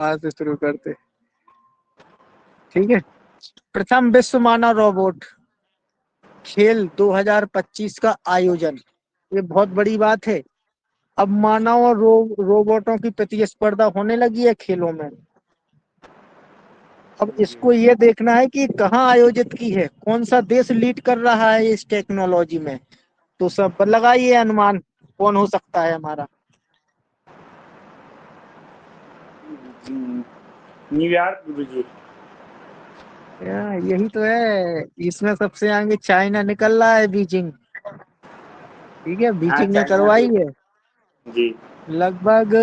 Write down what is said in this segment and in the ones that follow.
वहां से शुरू करते। ठीक है। प्रथम विश्व मानव रोबोट खेल 2025 का आयोजन, ये बहुत बड़ी बात है। अब मानव और रोबोटों की प्रतिस्पर्धा होने लगी है खेलों में। अब जी। इसको ये देखना है कि कहाँ आयोजित की है, कौन सा देश लीड कर रहा है इस टेक्नोलॉजी में। तो सब लगाइए अनुमान कौन हो सकता है हमारा। न्यूयॉर्क जी। यही तो है, इसमें सबसे आगे चाइना निकल रहा है, बीजिंग। ठीक है, हाँ, बीजिंग ने चाइना करवाई भी। है। जी। लगभग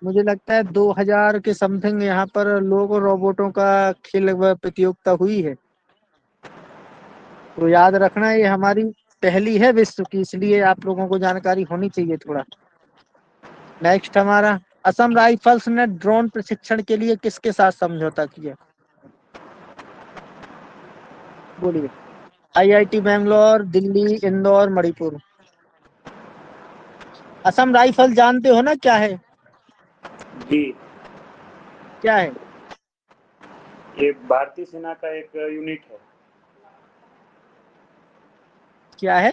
मुझे लगता है 2000 के समथिंग यहाँ पर लोगों रोबोटों का खेल प्रतियोगिता हुई है। तो याद रखना ये हमारी पहली है विश्व की, इसलिए आप लोगों को जानकारी होनी चाहिए थोड़ा। नेक्स्ट हमारा, असम राइफल्स ने ड्रोन प्रशिक्षण के लिए किसके साथ समझौता किया? बोलिए। आईआईटी बेंगलोर, दिल्ली, इंदौर, मणिपुर। असम राइफल जानते हो ना क्या है? जी। क्या है? ये भारतीय सेना का एक यूनिट है। क्या है?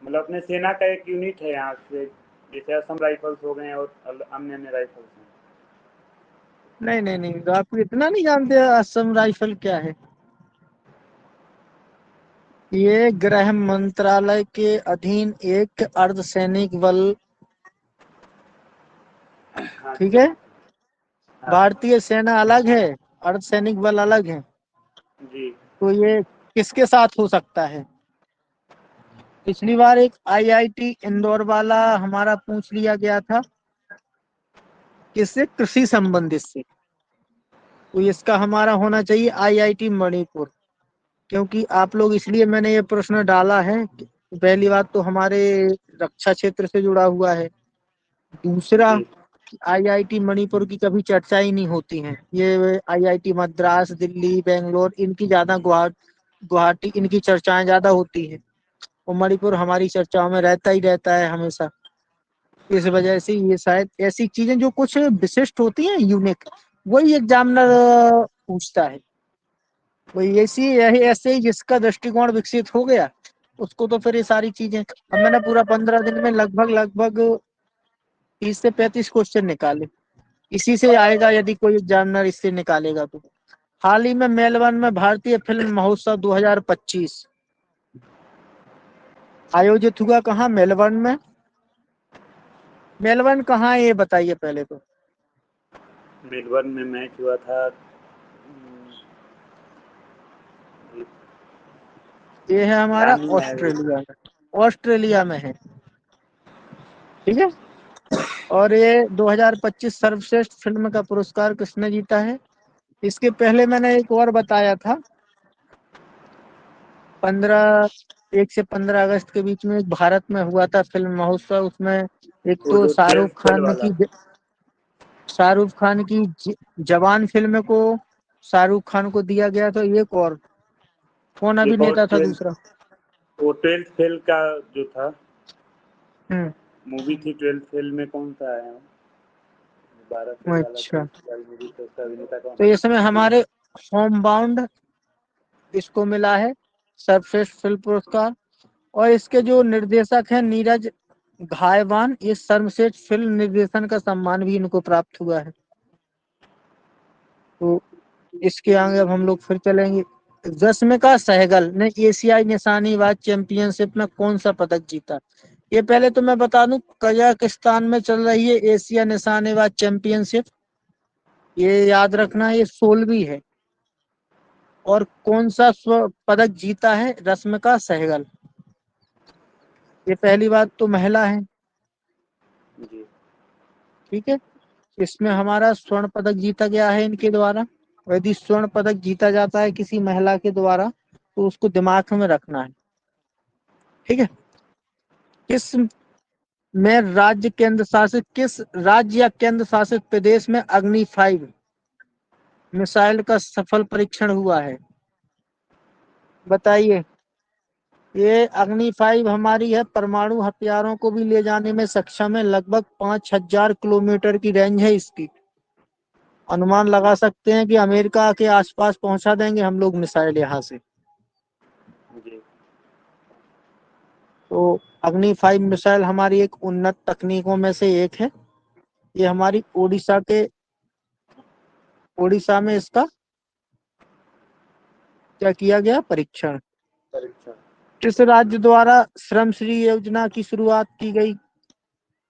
मतलब अपने सेना का एक यूनिट है यहाँ से, जैसे असम राइफल्स हो गए और अन्य अन्य राइफल्स हैं। नहीं नहीं नहीं, तो आप इतना नहीं जानते असम राइफल क्या है? ये गृह मंत्रालय के अधीन एक अर्धसैनिक बल। ठीक अच्छा। है। हाँ। भारतीय सेना अलग है, अर्धसैनिक बल अलग है। जी। तो ये किसके साथ हो सकता है? पिछली बार एक आईआईटी इंदौर वाला हमारा पूछ लिया गया था, किससे? कृषि संबंधित से। तो इसका हमारा होना चाहिए आईआईटी मणिपुर। क्योंकि आप लोग, इसलिए मैंने ये प्रश्न डाला है कि पहली बात तो हमारे रक्षा क्षेत्र से जुड़ा हुआ है। दूसरा, जी। आईआईटी मणिपुर की कभी चर्चा ही नहीं होती है। ये आईआईटी मद्रास, दिल्ली, बेंगलोर, इनकी ज्यादा, गुवाहाटी, इनकी चर्चाएं ज्यादा होती है। और मणिपुर हमारी चर्चाओं में रहता ही रहता है हमेशा। इस वजह से ये शायद ऐसी चीजें जो कुछ विशिष्ट होती हैं, यूनिक, वही एग्जामिनर पूछता है। वही ऐसी यही ऐसे ही जिसका दृष्टिकोण विकसित हो गया, उसको तो फिर ये सारी चीजें। अब मैंने पूरा 15 दिन में लगभग लगभग 30 से 35 क्वेश्चन निकाले। इसी से आएगा यदि कोई एग्जामिनर इससे निकालेगा तो। हाल ही में मेलबर्न में भारतीय फिल्म महोत्सव 2025 आयोजित हुआ। कहाँ? मेलबर्न में। मेलबर्न कहाँ है ये बताइए पहले तो। मेलबर्न में मैच हुआ था। ये है हमारा ध्यान नहीं आएगा। ऑस्ट्रेलिया में। ऑस्ट्रेलिया में है। ठीक है। और ये 2025 सर्वश्रेष्ठ फिल्म का पुरस्कार किसने जीता है? इसके पहले मैंने एक और बताया था, 15 1 से 15 अगस्त के बीच में एक भारत में हुआ था फिल्म महोत्सव। उसमें एक वो तो जो 12th फेल वाला। शाहरुख खान की जवान फिल्म को शाहरुख खान को दिया गया था। एक और कौन एक और अभिनेता था 12th, दूसरा? वो 12th फेल का जो था हम्म। मूवी थी, 12th फेल में कौन सा आया? 12 फेल वाला अच्छा। 12th वाली मूवी तो उसका अभिनेता कौन तो है? इसमें हमारे होम बाउंड इसको मिला है सर्वश्रेष्ठ फिल्म पुरस्कार। और इसके जो निर्देशक हैं नीरज घायवान, ये सर्वश्रेष्ठ फिल्म निर्देशन का सम्मान भी इनको प्राप्त हुआ है। तो इसके आगे अब हम लोग फिर चलेंगे। रश्मिका सहगल ने एशियाई निशानेबाज चैंपियनशिप में कौन सा पदक जीता? ये पहले तो मैं बता दूं, कजाकिस्तान में चल रही है एशिया निशानेबाज चैंपियनशिप। ये याद रखना, ये 16वीं है। और कौन सा पदक जीता है रश्मिका सहगल? ये पहली बात तो महिला है। जी। ठीक है। इसमें हमारा स्वर्ण पदक जीता गया है इनके द्वारा। यदि स्वर्ण पदक जीता जाता है किसी महिला के द्वारा तो उसको दिमाग में रखना है। ठीक है। किस राज्य या केंद्र शासित प्रदेश में अग्नि 5 मिसाइल का सफल परीक्षण हुआ है? बताइए। ये अग्नि 5 हमारी है, परमाणु हथियारों को भी ले जाने में सक्षम है। लगभग 5000 किलोमीटर की रेंज है इसकी। अनुमान लगा सकते हैं कि अमेरिका के आसपास पहुंचा देंगे हम लोग मिसाइल यहाँ से। जी। तो अग्नि 5 मिसाइल हमारी एक उन्नत तकनीकों में से एक है। ये हमारी उड़ीसा में इसका क्या किया गया, परीक्षण। परीक्षा। किस राज्य द्वारा श्रम श्री योजना की शुरुआत की गई?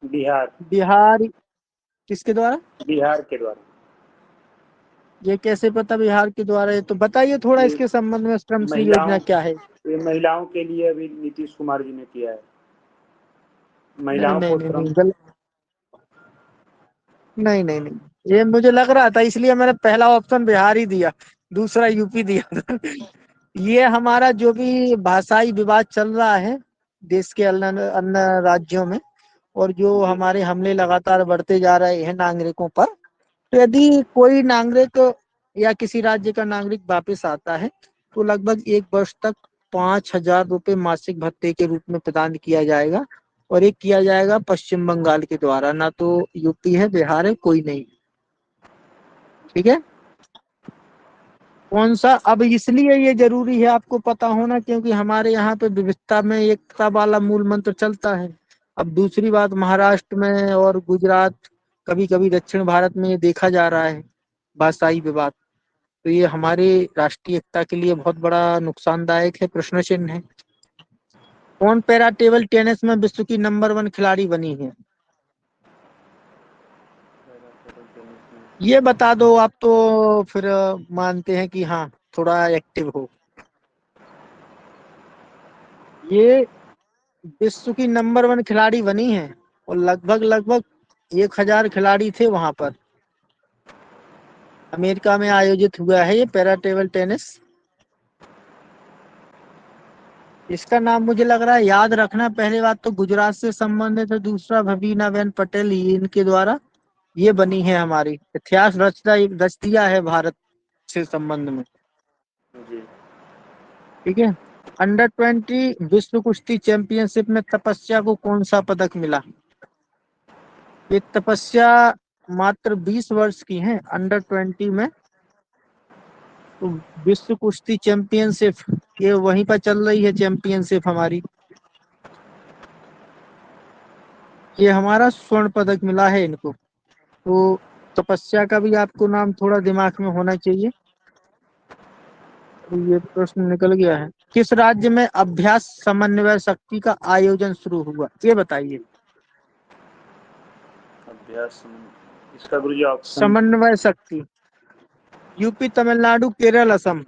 बिहार। बिहार। किसके द्वारा? बिहार के द्वारा। ये कैसे पता बिहार के द्वारा है? तो बताइए थोड़ा ये इसके संबंध में, श्रम श्री महिलाओं योजना क्या है? ये महिलाओं के लिए अभी नीतीश कुमार जी ने किया है। नहीं महिलाओं नहीं को नहीं श्रम। नहीं, गलत। नहीं नहीं नहीं, ये मुझे लग रहा था, इसलिए मैंने पहला ऑप्शन बिहार ही दिया, दूसरा यूपी दिया था। ये हमारा जो भी भाषाई विवाद चल रहा है देश के अन्य अन्य राज्यों में, और जो जी। हमारे हमले लगातार बढ़ते जा रहे हैं नागरिकों पर, तो यदि कोई नागरिक या किसी राज्य का नागरिक वापस आता है तो लगभग 1 वर्ष तक 5,000 रुपये मासिक भत्ते के रूप में प्रदान किया जाएगा। और ये किया जाएगा पश्चिम बंगाल के द्वारा, ना तो यूपी है, बिहार है, कोई नहीं। ठीक है। कौन सा? अब इसलिए ये जरूरी है आपको पता होना क्योंकि हमारे यहाँ पे विविधता में एकता वाला मूल मंत्र चलता है। अब दूसरी बात, महाराष्ट्र में और गुजरात, कभी कभी दक्षिण भारत में ये देखा जा रहा है भाषाई विवाद। तो ये हमारे राष्ट्रीय एकता के लिए बहुत बड़ा नुकसानदायक है, प्रश्न चिन्ह है। कौन पैरा टेबल टेनिस में विश्व की नंबर 1 खिलाड़ी बनी है? ये बता दो आप तो फिर मानते हैं कि हाँ थोड़ा एक्टिव हो। ये विश्व की नंबर 1 खिलाड़ी बनी है और लगभग लगभग 1,000 खिलाड़ी थे वहां पर। अमेरिका में आयोजित हुआ है ये पैरा टेबल टेनिस। इसका नाम मुझे लग रहा है याद रखना, पहली बात तो गुजरात से संबंधित है, दूसरा भवीनाबेन पटेल, ये इनके द्वारा ये बनी है, हमारी इतिहास रच दिया है भारत से संबंध में। जी। ठीक है। अंडर 20 विश्व कुश्ती चैंपियनशिप में तपस्या को कौन सा पदक मिला? ये तपस्या मात्र 20 वर्ष की है, अंडर 20 में। तो विश्व कुश्ती चैंपियनशिप ये वहीं पर चल रही है, चैंपियनशिप हमारी। ये हमारा स्वर्ण पदक मिला है इनको। तो तपस्या का भी आपको नाम थोड़ा दिमाग में होना चाहिए। तो ये प्रश्न निकल गया है। किस राज्य में अभ्यास समन्वय शक्ति का आयोजन शुरू हुआ, ये बताइए। अभ्यास। इसका गुरुजी ऑप्शन। समन्वय शक्ति, यूपी, तमिलनाडु, केरल, असम।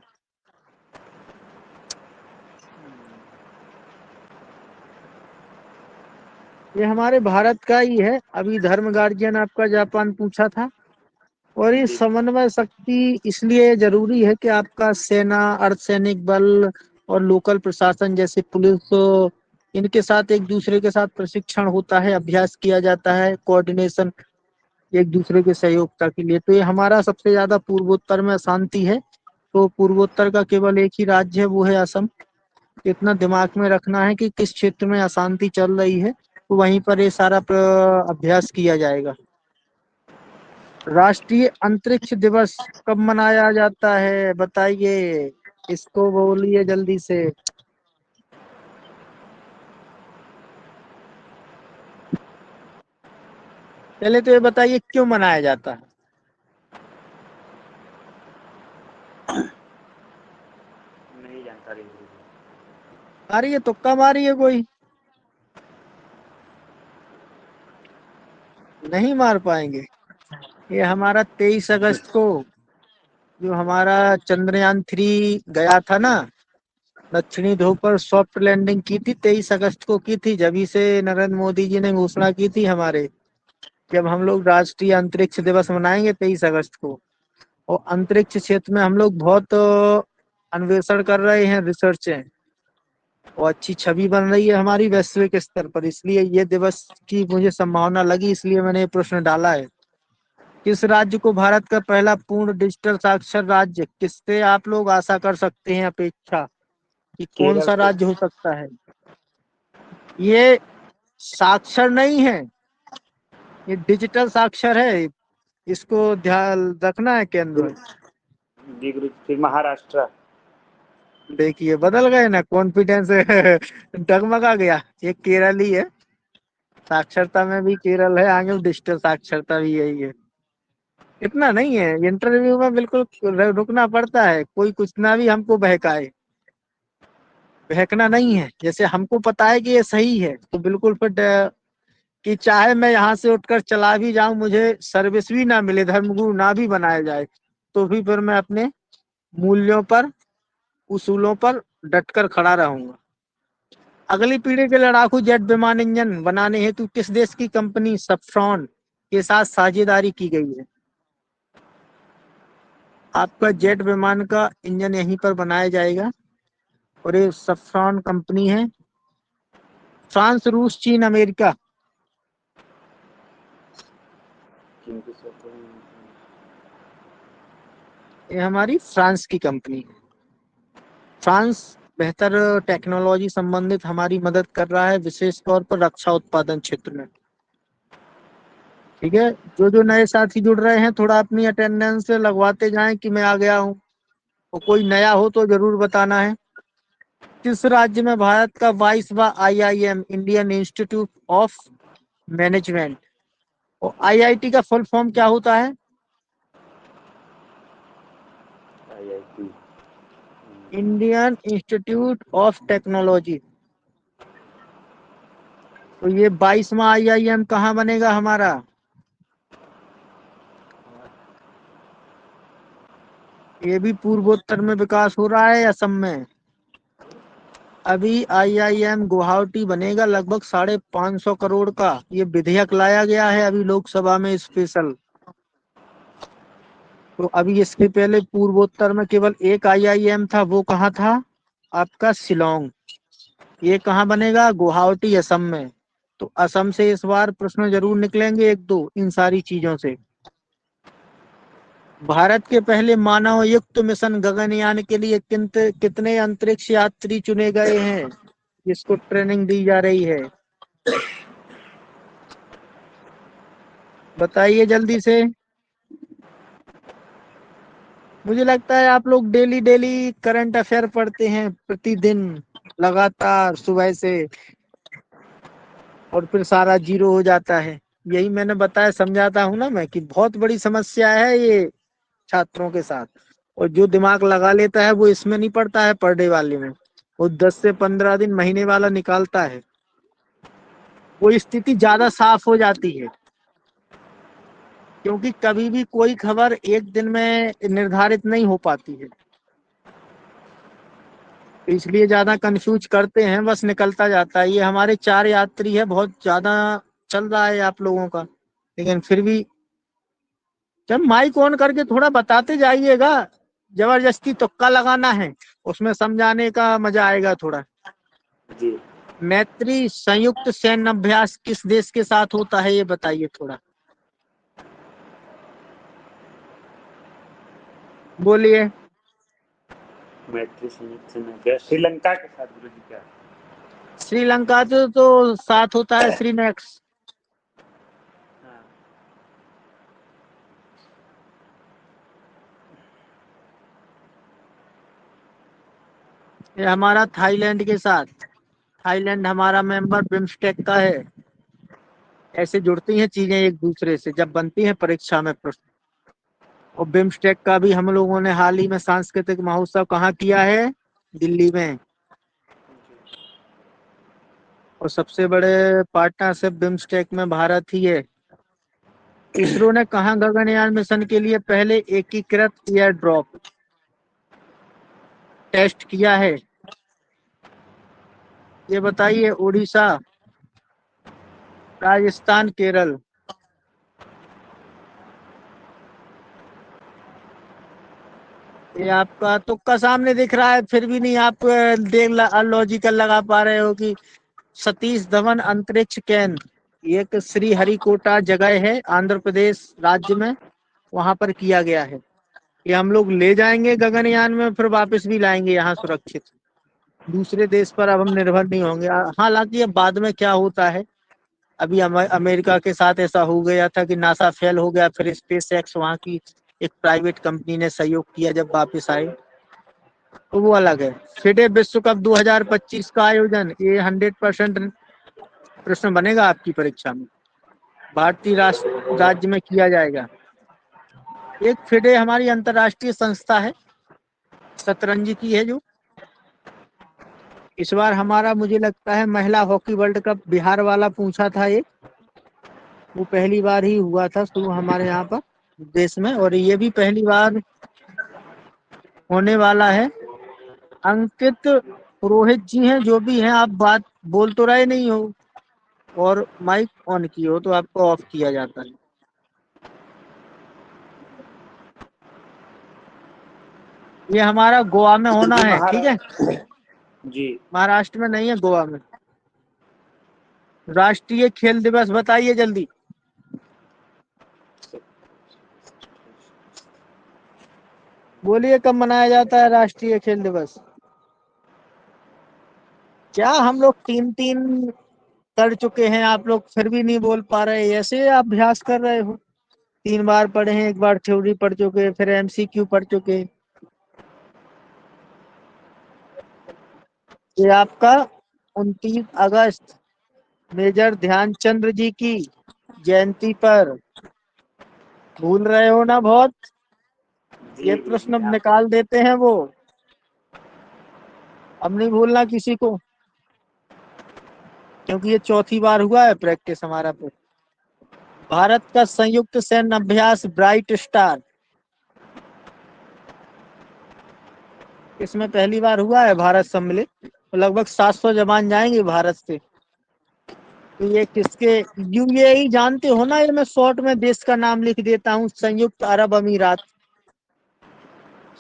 ये हमारे भारत का ही है। अभी धर्म गार्जियन आपका जापान पूछा था। और ये जी। समन्वय शक्ति इसलिए जरूरी है कि आपका सेना, अर्धसैनिक बल और लोकल प्रशासन जैसे पुलिस, इनके साथ एक दूसरे के साथ प्रशिक्षण होता है, अभ्यास किया जाता है, कोऑर्डिनेशन एक दूसरे के सहयोगिता के लिए। तो ये हमारा सबसे ज्यादा पूर्वोत्तर में अशांति है। तो पूर्वोत्तर का केवल एक ही राज्य है, वो है असम। इतना दिमाग में रखना है कि किस क्षेत्र में अशांति चल रही है, तो वहीं पर ये सारा अभ्यास किया जाएगा। राष्ट्रीय अंतरिक्ष दिवस कब मनाया जाता है, बताइए। इसको बोलिए जल्दी से। पहले तो ये बताइए क्यों मनाया जाता है। नहीं जानकारी गुरुजी। आ रही है, तुक्का मारी है कोई? नहीं मार पाएंगे। ये हमारा 23 अगस्त को, जो हमारा चंद्रयान 3 गया था ना, दक्षिणी ध्रुव पर सॉफ्ट लैंडिंग की थी, 23 अगस्त को की थी। जब से नरेंद्र मोदी जी ने घोषणा की थी हमारे कि अब हम लोग राष्ट्रीय अंतरिक्ष दिवस मनाएंगे 23 अगस्त को। और अंतरिक्ष क्षेत्र में हम लोग बहुत अन्वेषण कर रहे हैं, रिसर्चें, और अच्छी छवि बन रही है हमारी वैश्विक स्तर पर। इसलिए ये दिवस की मुझे संभावना लगी, इसलिए मैंने ये प्रश्न डाला है। किस राज्य को भारत का पहला पूर्ण डिजिटल साक्षर राज्य, किससे आप लोग आशा कर सकते हैं अपेक्षा कि कौन केरल सा से। राज्य हो सकता है? ये साक्षर नहीं है, ये डिजिटल साक्षर है। इसको ध्यान रखना है केंद्र। जी गुरु जी। फिर महाराष्ट्र। देखिए बदल गए ना, कॉन्फिडेंस डगमगा गया। ये केरल ही है, साक्षरता में भी केरल है आगे, डिजिटल साक्षरता भी यही है। इतना नहीं है, इंटरव्यू में बिल्कुल रुकना पड़ता है, कोई कुछ ना भी हमको बहकाए, बहकना नहीं है। जैसे हमको पता है कि ये सही है तो बिल्कुल फिर कि चाहे मैं यहाँ से उठकर चला भी जाऊं, मुझे सर्विस भी ना मिले, धर्मगुरु ना भी बनाया जाए, तो भी फिर मैं अपने मूल्यों पर, उसूलों पर डटकर खड़ा रहूंगा। अगली पीढ़ी के लड़ाकू जेट विमान इंजन बनाने हेतु किस देश की कंपनी सफ्रॉन के साथ साझेदारी की गई है? आपका जेट विमान का इंजन यहीं पर बनाया जाएगा और ये सफ्रॉन कंपनी है। फ्रांस, रूस, चीन, अमेरिका। ये हमारी फ्रांस की कंपनी है। फ्रांस बेहतर टेक्नोलॉजी संबंधित हमारी मदद कर रहा है, विशेष तौर पर रक्षा उत्पादन क्षेत्र में। ठीक है, जो जो नए साथी जुड़ रहे हैं थोड़ा अपनी अटेंडेंस लगवाते जाएं कि मैं आ गया हूँ, और कोई नया हो तो जरूर बताना है। किस राज्य में भारत का 22वां IIM Indian institute of management, और IIT का फुल फॉर्म क्या होता है? IIT। Indian institute of technology. तो ये 22वां IIM कहाँ बनेगा हमारा? ये भी पूर्वोत्तर में विकास हो रहा है, असम में। अभी IIM गुवाहाटी बनेगा, लगभग 550 करोड़ का ये विधेयक लाया गया है अभी लोकसभा में स्पेशल। तो अभी इसके पहले पूर्वोत्तर में केवल एक IIM था, वो कहाँ था? आपका शिलोंग। ये कहाँ बनेगा? गुवाहाटी, असम में। तो असम से इस बार प्रश्न जरूर निकलेंगे एक दो इन सारी चीजों से। भारत के पहले मानव युक्त मिशन गगनयान के लिए कितने अंतरिक्ष यात्री चुने गए हैं, जिसको ट्रेनिंग दी जा रही है? बताइए जल्दी से। मुझे लगता है आप लोग डेली डेली करंट अफेयर पढ़ते हैं प्रतिदिन, लगातार सुबह से, और फिर सारा जीरो हो जाता है। यही मैंने बताया, समझाता हूँ ना मैं कि बहुत बड़ी समस्या है ये छात्रों के साथ। और जो दिमाग लगा लेता है वो इसमें नहीं पड़ता है, पर डे वाले में। वो 10 से 15 दिन, महीने वाला निकालता है, वो स्थिति ज्यादा साफ हो जाती है। क्योंकि कभी भी कोई खबर एक दिन में निर्धारित नहीं हो पाती है, तो इसलिए ज्यादा कंफ्यूज करते हैं, बस निकलता जाता है। ये हमारे 4 यात्री है, बहुत ज्यादा चल रहा है आप लोगों का, लेकिन फिर भी जब माइक ऑन करके थोड़ा बताते जाइएगा। जबरदस्ती तुक्का लगाना है, उसमें समझाने का मजा आएगा थोड़ा। जी। मैत्री संयुक्त सैन्य अभ्यास किस देश के साथ होता है, ये बताइए थोड़ा, बोलिए। मैत्री संयुक्त सेना क्या? श्रीलंका के साथ गुरु जी क्या? श्रीलंका तो साथ होता है श्रीनेक्स। हाँ। ये हमारा थाईलैंड के साथ, थाईलैंड हमारा मेंबर बिम्स्टेक का है। ऐसे जुड़ती हैं चीजें एक दूसरे से जब बनती हैं परीक्षा में प्रश्न। और बिम्स्टेक का भी हम लोगों ने हाल ही में सांस्कृतिक महोत्सव कहाँ किया है? दिल्ली में। और सबसे बड़े पार्टनरशिप बिम्स्टेक में भारत ही है। इसरो ने कहाँ गगनयान मिशन के लिए पहले एकीकृत एयर ड्रॉप टेस्ट किया है, ये बताइए? उड़ीसा, राजस्थान, केरल। ये आपका तुक्का सामने दिख रहा है, फिर भी नहीं आप लॉजिकल लगा पा रहे हो कि सतीश धवन अंतरिक्ष केंद्र, ये एक श्री हरिकोटा जगह है आंध्र प्रदेश राज्य में, वहां पर किया गया है। ये हम लोग ले जाएंगे गगनयान में, फिर वापस भी लाएंगे यहाँ सुरक्षित। दूसरे देश पर अब हम निर्भर नहीं होंगे। हालांकि अब बाद में क्या होता है अभी अमेरिका के साथ ऐसा हो गया था कि नासा फेल हो गया, फिर स्पेस एक्स वहाँ की एक प्राइवेट कंपनी ने सहयोग किया, जब वापस आए तो वो अलग है। फिडे विश्व कप 2025 का आयोजन, ये 100% प्रश्न बनेगा आपकी परीक्षा में, भारतीय राज्य में किया जाएगा। एक फिडे हमारी अंतरराष्ट्रीय संस्था है, शतरंज की है, जो इस बार हमारा मुझे लगता है महिला हॉकी वर्ल्ड कप बिहार वाला पूछा था एक, वो पहली बार ही हुआ था शुरू हमारे यहाँ पर देश में, और ये भी पहली बार होने वाला है। अंकित पुरोहित जी हैं, जो भी हैं, आप बात बोल तो रहे नहीं हो और माइक ऑन की हो तो आपको ऑफ किया जाता है। ये हमारा गोवा में होना है, ठीक है, जी महाराष्ट्र में नहीं है, गोवा में। राष्ट्रीय खेल दिवस बताइए जल्दी। बोलिए कब मनाया जाता है राष्ट्रीय खेल दिवस? क्या हम लोग 3-3 कर चुके हैं, आप लोग फिर भी नहीं बोल पा रहे, ऐसे अभ्यास कर रहे हो? 3 बार पढ़े हैं, एक बार थ्योरी पढ़ चुके, फिर एमसीक्यू पढ़ चुके। ये आपका 29 अगस्त मेजर ध्यानचंद्र जी की जयंती पर भूल रहे हो ना बहुत? ये जी जी प्रश्न जी, निकाल देते हैं वो, अब नहीं भूलना किसी को, क्योंकि ये चौथी बार हुआ है प्रैक्टिस हमारा पे। भारत का संयुक्त सैन्य अभ्यास ब्राइट स्टार, इसमें पहली बार हुआ है भारत सम्मिलित, तो लगभग 700 जवान जाएंगे भारत से। तो ये किसके, यूएई जानते हो ना, ये मैं शॉर्ट में देश का नाम लिख देता हूँ, संयुक्त अरब अमीरात,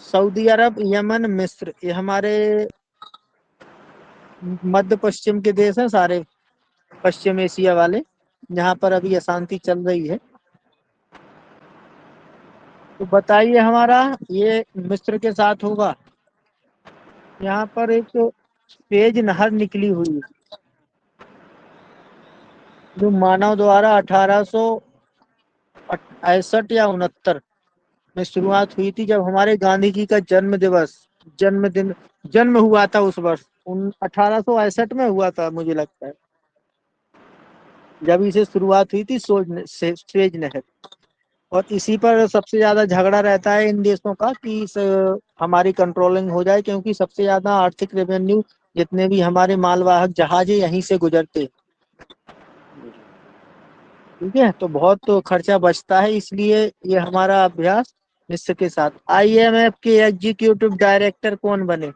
सऊदी अरब, यमन, मिस्र, ये हमारे मध्य पश्चिम के देश हैं सारे, पश्चिम एशिया वाले, जहाँ पर अभी अशांति चल रही है। तो बताइए, हमारा ये मिस्र के साथ होगा। यहाँ पर एक तेज नहर निकली हुई है, जो मानव द्वारा 1868 या 69 में शुरुआत हुई थी, जब हमारे गांधी जी का जन्मदिन जन्म हुआ था उस वर्ष, 1868 में हुआ था मुझे लगता है, जब इसे शुरुआत हुई थी स्वेज नहर। और इसी पर सबसे ज्यादा झगड़ा रहता है इन देशों का कि हमारी कंट्रोलिंग हो जाए, क्योंकि सबसे ज्यादा आर्थिक रेवेन्यू जितने भी हमारे मालवाहक जहाज है यहीं से गुजरते हैं, ठीक है, तो बहुत तो खर्चा बचता है, इसलिए ये हमारा अभ्यास मिस्र के साथ। आईएमएफ के एग्जीक्यूटिव डायरेक्टर कौन बने?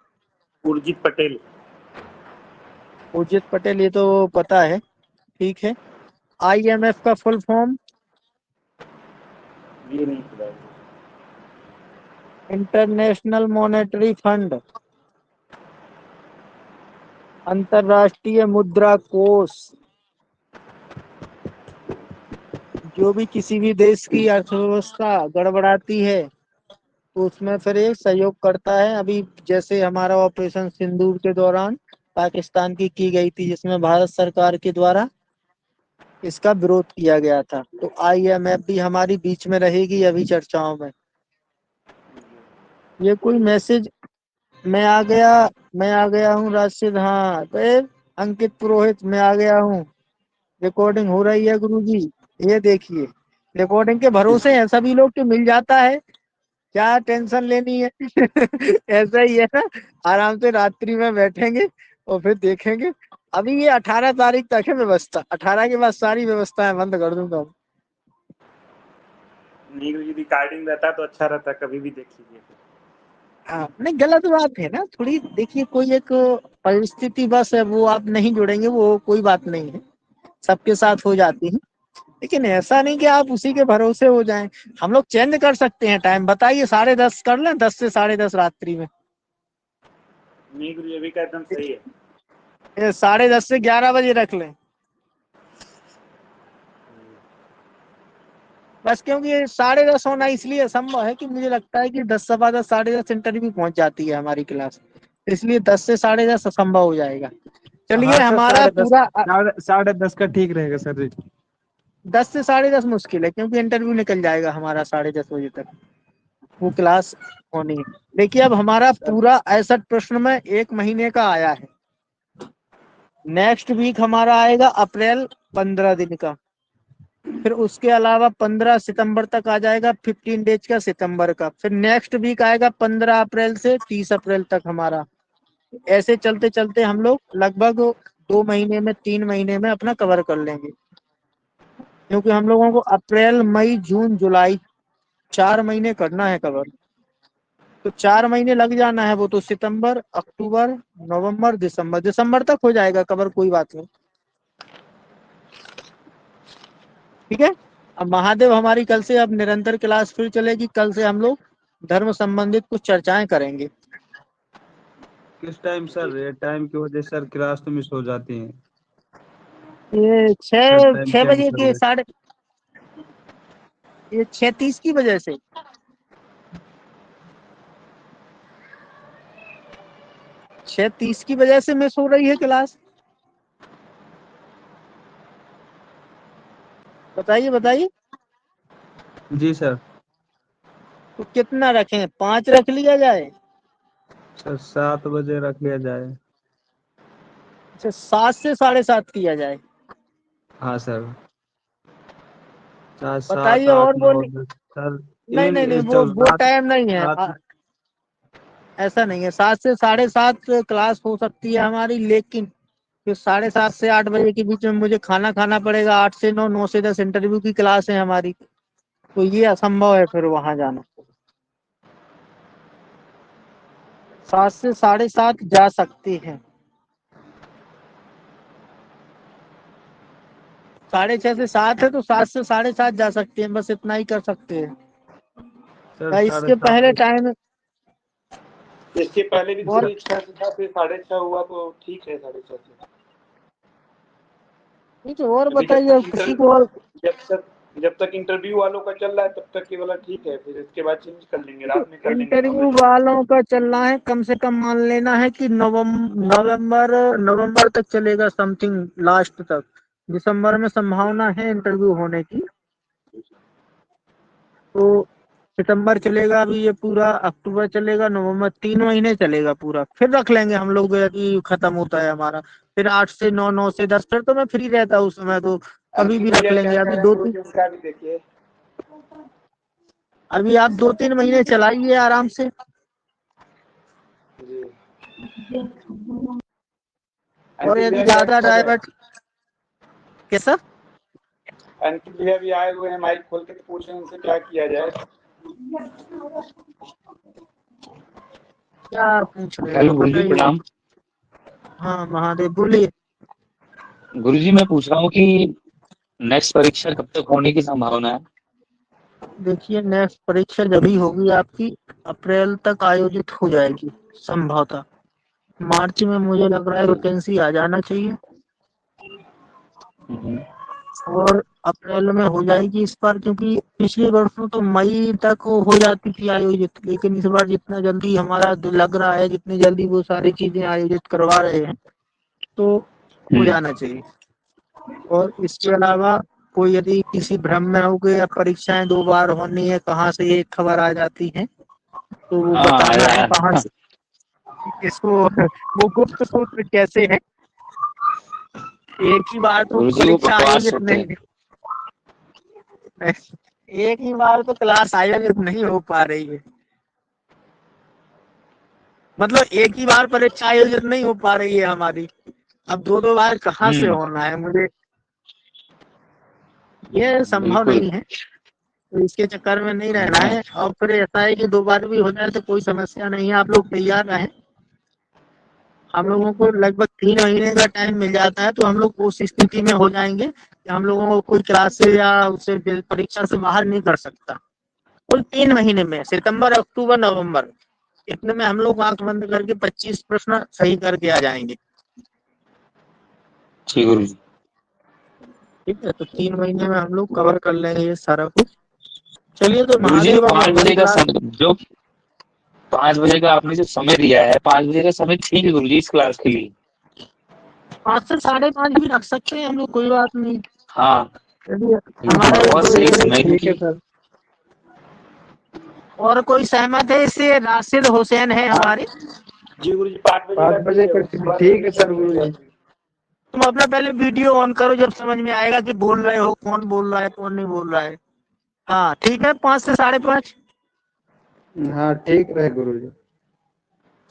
उर्जित पटेल। उर्जित पटेल, ये तो पता है, ठीक है। आईएमएफ का फुल फॉर्म? ये नहीं पता है। इंटरनेशनल मॉनेटरी फंड, अंतरराष्ट्रीय मुद्रा कोष, जो भी किसी भी देश की अर्थव्यवस्था गड़बड़ाती है तो उसमें फिर एक सहयोग करता है। अभी जैसे हमारा ऑपरेशन सिंदूर के दौरान पाकिस्तान की गई थी, जिसमें भारत सरकार के द्वारा इसका विरोध किया गया था, तो आईएमएफ भी हमारी बीच में रहेगी अभी चर्चाओं में। ये कोई मैसेज, मैं आ गया हूँ राशिद, हाँ तो अंकित पुरोहित, मैं आ गया हूँ, रिकॉर्डिंग हो रही है गुरुजी, ये देखिए रिकॉर्डिंग के भरोसे हैं सभी लोग, तो मिल जाता है, क्या टेंशन लेनी है। ऐसा ही है ना, आराम से रात्रि में बैठेंगे और फिर देखेंगे। अभी ये 18 तारीख तक है व्यवस्था, 18 के बाद सारी व्यवस्थाएं बंद कर दूंगा। नहीं गुरु जी, रिकॉर्डिंग रहता तो अच्छा रहता, कभी भी देख लीजिए। हाँ, नहीं गलत बात है ना थोड़ी, देखिए कोई एक परिस्थिति बस है, वो आप नहीं जुड़ेंगे, वो कोई बात नहीं है, सबके साथ हो जाती है, लेकिन ऐसा नहीं कि आप उसी के भरोसे हो जाएं। हम लोग चेंज कर सकते हैं टाइम, बताइए 10:30 कर लें, 10 से 10:30 रात्रि में। नहीं गुरु जी, अभी का एकदम सही है। 10:30 से 11 बजे रख लें बस, क्योंकि 10:30 होना इसलिए असंभव है कि मुझे लगता है कि 10 सवा 10, 10:30 इंटरव्यू पहुंच जाती है हमारी क्लास, इसलिए 10 से 10:30 असंभव हो जाएगा। चलिए हाँ सर, हमारा 10:30 पूरा 10:30 का ठीक रहेगा सर जी। 10 से 10:30 मुश्किल है, क्योंकि इंटरव्यू निकल जाएगा हमारा 10:30 बजे तक, वो क्लास होनी है। देखिए अब हमारा पूरा 61 प्रश्न में 1 महीने का आया है। नेक्स्ट वीक हमारा आएगा अप्रैल 15 दिन का, फिर उसके अलावा 15 सितंबर तक आ जाएगा 15 डेज का सितंबर का, फिर नेक्स्ट वीक आएगा 15 अप्रैल से 30 अप्रैल तक हमारा। ऐसे चलते चलते हम लोग लगभग 2 महीने में 3 महीने में अपना कवर कर लेंगे, क्योंकि हम लोगों को अप्रैल मई जून जुलाई 4 महीने करना है कवर। तो 4 महीने लग जाना है, वो तो सितंबर अक्टूबर नवंबर दिसंबर तक हो जाएगा कवर, कोई बात नहीं। ठीक है। अब महादेव हमारी कल से अब निरंतर क्लास फिर चलेगी। कल से हम लोग धर्म संबंधित कुछ चर्चाएं करेंगे। किस टाइम सर? ये टाइम की वजह से सर क्लास तो मिस हो जाती है। ये सर टाइम 6 चेंज बजे कर के दे। साढ़े ये 6:30 की वजह से 6:30 की वजह से मिस हो रही है क्लास। बताइए बताइए। जी सर। तो कितना रखें, 5 रख लिया जाए? सर 7 बजे रख लिया जाए। अच्छा, 7 से 7:30 किया जाए। हाँ सर। 4 7 बताइए 8 और 9 बोलिए। 10 सर। नहीं नहीं नहीं, जो वो रात टाइम नहीं है। रात ऐसा नहीं है, 7 से 7:30 क्लास हो सकती है हमारी, लेकिन फिर 7:30 से 8 बजे के बीच में मुझे खाना खाना पड़ेगा। 8 से 9, 9 से 10 इंटरव्यू की क्लास है हमारी, तो ये असंभव है फिर वहां जाना। 7 से 7:30 जा सकती है। 6:30 से 7 है तो 7 से 7:30 जा सकते हैं, बस इतना ही कर सकते हैं। सर या इसके 7:30 पहले टाइम इसके पहले भी और 6 से था, फिर 6:30 हुआ तो ठीक है 6:30 से। कुछ और अभी बताइए किसी को और। जब तक इंटरव्यू वालों का चल रहा है तब तक ये वाला ठीक है, फिर इसके बाद चेंज कर लेंगे, रात में कर लेंगे 9 इंटरव्यू बजे। वालों का चलना है, कम से कम मान लेना है कि नवंबर तक चलेगा, समथिंग लास्ट तक। दिसंबर में संभावना है इंटरव्यू होने की, तो सितंबर चलेगा अभी ये पूरा, अक्टूबर चलेगा, नवंबर, 3 महीने चलेगा पूरा। फिर रख लेंगे हम लोग यदि खत्म होता है हमारा। फिर 8 से 9, 9 से 10, फिर तो मैं फ्री रहता हूँ उस समय, तो कभी भी अंकित रख भैया क्या लेंगे। कह अभी रहे हैं गुरुजी, उनका भी देखिए। अभी आप 2-3 महीने चलाइए आराम से। जी। और अंकित यदि भैया क्या ज्यादा कर रहे हैं? डाइवर्ट कैसा अंकित भैया भी आए हुए हैं, माइक खोल के पूछे उनसे क्या किया जाए। क्या पूछ रहे हेलो हैं गुरुजी, बताइए। प्रणाम। हाँ महादेव बोलिए। गुरुजी मैं पूछ रहा हूँ कि नेक्स्ट परीक्षा कब तक होने की संभावना है? देखिए नेक्स्ट परीक्षा जब ही होगी आपकी, अप्रैल तक आयोजित हो जाएगी संभवतः। मार्च में मुझे लग रहा है वैकेंसी आ जाना चाहिए, और अप्रैल में हो जाएगी इस बार, क्योंकि पिछले वर्षों तो मई तक हो जाती थी आयोजित, लेकिन इस बार जितना जल्दी हमारा लग रहा है, जितनी जल्दी वो सारी चीजें आयोजित करवा रहे हैं, तो हो जाना चाहिए। और इसके अलावा कोई यदि किसी भ्रम में हो गया, परीक्षाएं 2 बार होनी है, कहाँ से ये खबर आ जाती है, तो वो हाँ बताना है आया। कहाँ से इसको। वो गुप्त सूत्र कैसे है, एक ही बार तो गुरुजी वो परीक्षा बकवास आयोजित होते नहीं हैं। है, एक ही बार तो क्लास आयोजित नहीं हो पा रही है, मतलब एक ही बार परीक्षा आयोजित नहीं हो पा रही है हमारी। अब 2-2 बार कहाँ से होना है, मुझे ये संभव बिल्कुल। नहीं है, तो इसके चक्कर में नहीं रहना है। और फिर ऐसा है कि 2 बार भी हो जाए तो कोई समस्या नहीं है, आप लोग तैयार रहें। हम लोगों को लगभग 3 महीने का टाइम मिल जाता है, तो हम लोग उस स्थिति में हो जाएंगे कि हम लोगों को कोई क्लास से या उससे परीक्षा से बाहर नहीं कर सकता। कुल 3 महीने में, सितंबर अक्टूबर नवंबर, इतने में हम लोग आंख बंद करके 25 प्रश्न सही करके आ जाएंगे। जी गुरुजी। ठीक है, तो 3 महीने में हम लोग कवर कर लेंगे ये सारा कुछ। चलिए तो गुरुजी महादेव अब 5 हमारी बजे का क्लास, समय, जो 5 बजे का आपने जो समय दिया है, 5 बजे का समय ठीक है गुरुजी इस क्लास के लिए? 5 से 5:30 भी रख सकते हैं हम लोग, कोई बात नहीं। हाँ चलिए हमारा बहुत सही समय ठीक है क्योंकि सर। और कोई सहमत है इससे? राशिद हुसैन है हमारे। जी गुरु जी 5 बजे ठीक है सर गुरु जी। तुम अपना पहले वीडियो ऑन करो, जब समझ में आएगा कि बोल रहे हो, कौन बोल रहा है कौन नहीं बोल रहा है। हाँ ठीक है, 5 से 5:30। हाँ ठीक रहे गुरु जी।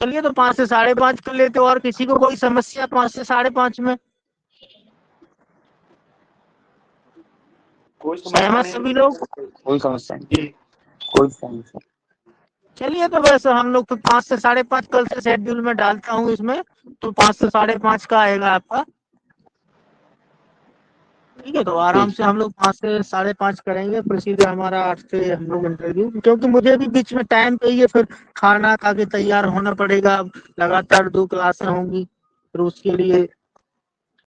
चलिए तो 5 से 5:30 कर लेते हो। और किसी को कोई समस्या 5 से 5:30 में? कोई समस्या सहमत नहीं सभी लोग? कोई समस्या नहीं, जी कोई समस्या चलिए तो बस हम लोग तो 5 से 5:30 कल से शेड्यूल में डालता हूँ इसमें, तो 5 से 5:30 का आएगा आपका। ठीक है, तो आराम से हम लोग 5 से 5:30 करेंगे, फिर सीधे हमारा 8 से हम लोग इंटरव्यू, क्योंकि मुझे भी बीच में टाइम चाहिए, फिर खाना खा के तैयार होना पड़ेगा। लगातार 2 क्लासें होंगी, फिर उसके लिए